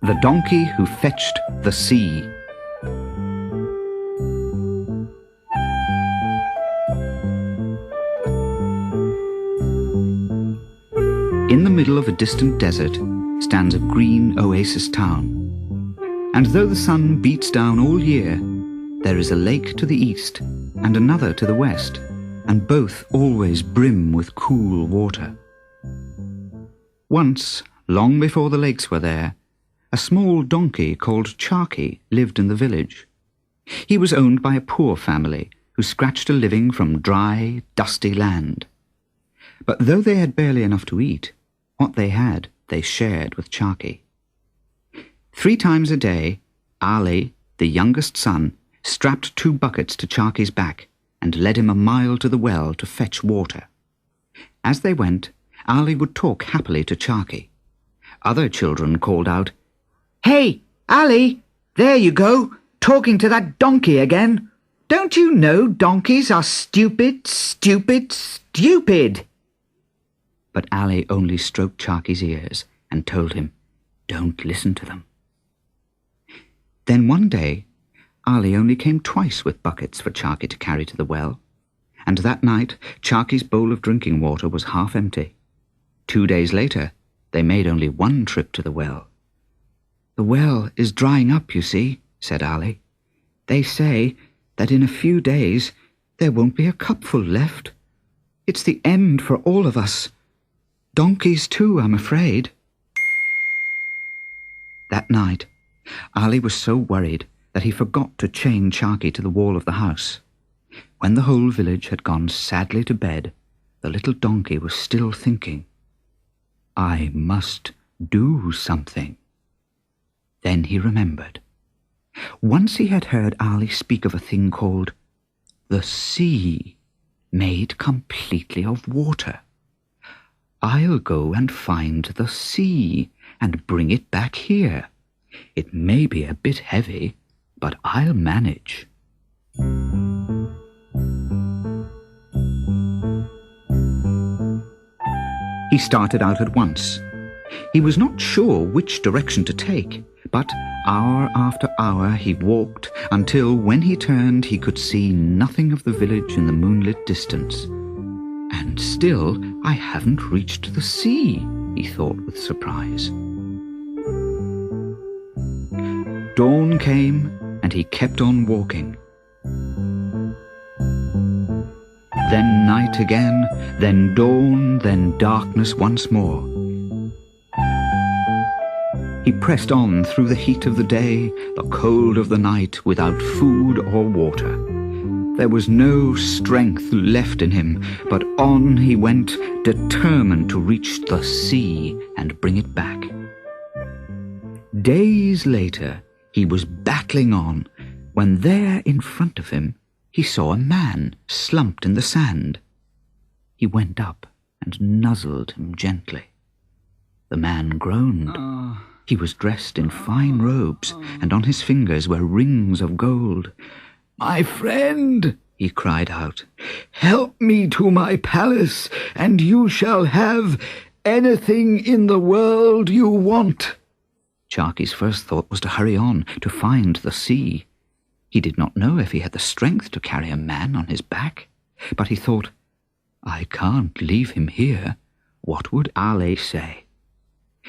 The Donkey Who Fetched the Sea. In the middle of a distant desert stands a green oasis town. And though the sun beats down all year, there is a lake to the east and another to the west, and both always brim with cool water. Once, long before the lakes were there, a small donkey called Charky lived in the village. He was owned by a poor family who scratched a living from dry, dusty land. But though they had barely enough to eat, what they had they shared with Charky. 3 times a day, Ali, the youngest son, strapped 2 buckets to Charky's back and led him a mile to the well to fetch water. As they went, Ali would talk happily to Charky. Other children called out, "Hey, Ali, there you go, talking to that donkey again. Don't you know donkeys are stupid, stupid, stupid?" But Ali only stroked Charky's ears and told him, "Don't listen to them." Then one day, Ali only came twice with buckets for Charky to carry to the well, and that night Charky's bowl of drinking water was half empty. 2 days later, they made only 1 trip to the well. "The well is drying up, you see," said Ali. "They say that in a few days there won't be a cupful left. It's the end for all of us. Donkeys too, I'm afraid." That night, Ali was so worried that he forgot to chain Charky to the wall of the house. When the whole village had gone sadly to bed, the little donkey was still thinking, "I must do something." Then he remembered. Once he had heard Ali speak of a thing called the sea, made completely of water. "I'll go and find the sea and bring it back here. It may be a bit heavy, but I'll manage." He started out at once. He was not sure which direction to take, but hour after hour he walked until when he turned he could see nothing of the village in the moonlit distance. "And still I haven't reached the sea," he thought with surprise. Dawn came and he kept on walking. Then night again, then dawn, then darkness once more. He pressed on through the heat of the day, the cold of the night, without food or water. There was no strength left in him, but on he went, determined to reach the sea and bring it back. Days later, he was battling on, when there in front of him he saw a man slumped in the sand. He went up and nuzzled him gently. The man groaned. He was dressed in fine robes, and on his fingers were rings of gold. "My friend," he cried out, "help me to my palace, and you shall have anything in the world you want." Charky's first thought was to hurry on, to find the sea. He did not know if he had the strength to carry a man on his back, but he thought, "I can't leave him here. What would Ali say?"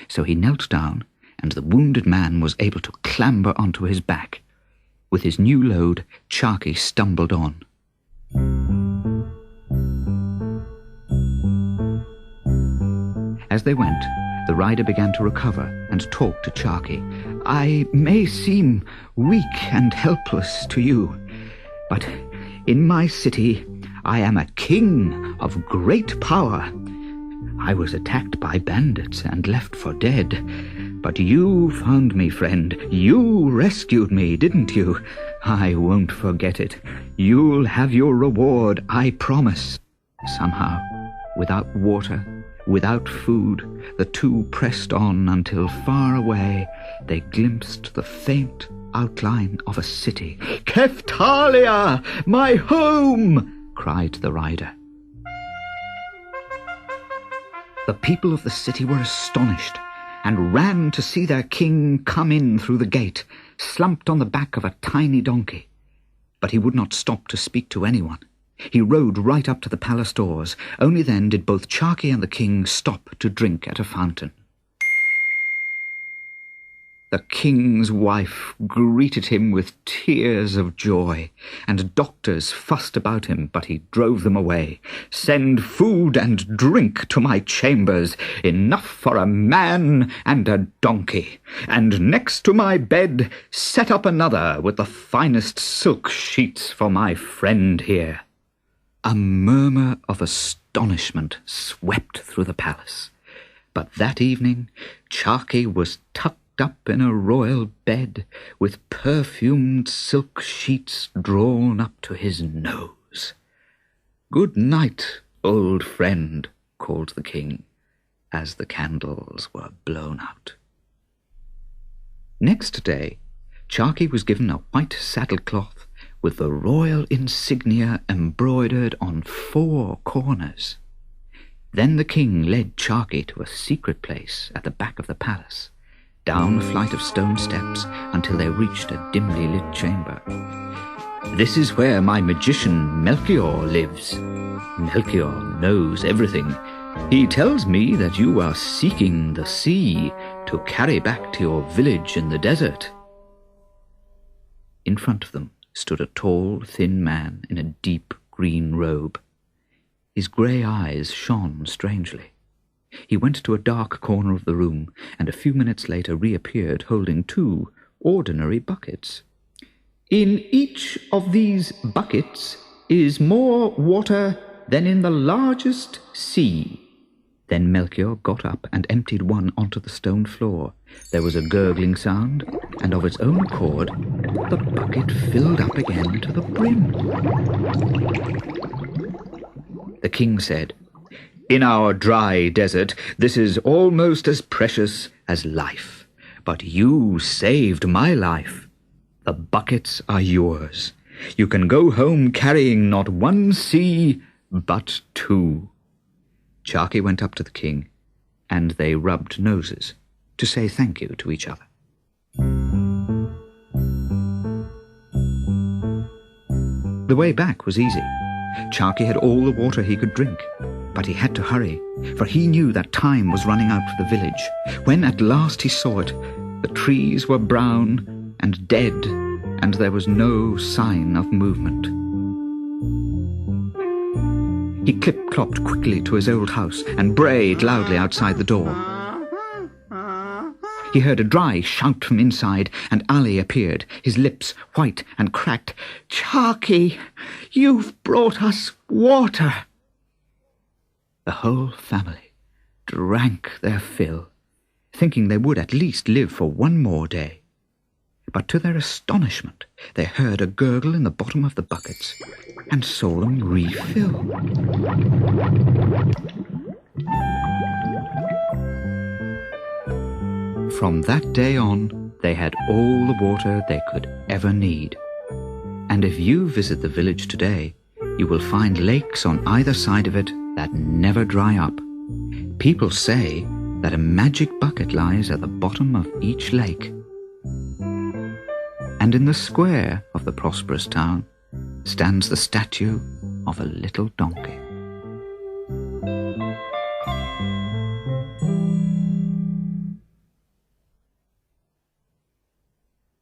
So he knelt down, and the wounded man was able to clamber onto his back. With his new load, Charky stumbled on. As they went, the rider began to recover and talk to Charky. "I may seem weak and helpless to you, but in my city I am a king of great power. I was attacked by bandits and left for dead. But you found me, friend. You rescued me, didn't you? I won't forget it. You'll have your reward, I promise." Somehow, without water, without food, the two pressed on until far away they glimpsed the faint outline of a city. "Keftalia, my home!" cried the rider. The people of the city were astonished, and ran to see their king come in through the gate, slumped on the back of a tiny donkey. But he would not stop to speak to anyone. He rode right up to the palace doors. Only then did both Charkey and the king stop to drink at a fountain. The king's wife greeted him with tears of joy, and doctors fussed about him, but he drove them away. "Send food and drink to my chambers, enough for a man and a donkey. And next to my bed set up another with the finest silk sheets for my friend here." A murmur of astonishment swept through the palace. But that evening Charkey was tucked up in a royal bed, with perfumed silk sheets drawn up to his nose. "Good night, old friend," called the king, as the candles were blown out. Next day, Charkey was given a white saddlecloth with the royal insignia embroidered on 4 corners. Then the king led Charkey to a secret place at the back of the palace, down a flight of stone steps until they reached a dimly lit chamber. "This is where my magician Melchior lives. Melchior knows everything. He tells me that you are seeking the sea to carry back to your village in the desert." In front of them stood a tall, thin man in a deep green robe. His grey eyes shone strangely. He went to a dark corner of the room, and a few minutes later reappeared holding 2 ordinary buckets. "In each of these buckets is more water than in the largest sea." Then Melchior got up and emptied one onto the stone floor. There was a gurgling sound, and of its own accord, the bucket filled up again to the brim. The king said, "In our dry desert, this is almost as precious as life. But you saved my life. The buckets are yours. You can go home carrying not 1 sea, but 2. Charkey went up to the king, and they rubbed noses to say thank you to each other. The way back was easy. Charkey had all the water he could drink, but he had to hurry, for he knew that time was running out for the village. When at last he saw it, the trees were brown and dead, and there was no sign of movement. He clip-clopped quickly to his old house and brayed loudly outside the door. He heard a dry shout from inside, and Ali appeared, his lips white and cracked. "Charkey, you've brought us water." The whole family drank their fill, thinking they would at least live for 1 more day. But to their astonishment, they heard a gurgle in the bottom of the buckets and saw them refill. From that day on, they had all the water they could ever need. And if you visit the village today, you will find lakes on either side of it that never dry up. People say that a magic bucket lies at the bottom of each lake. And in the square of the prosperous town stands the statue of a little donkey.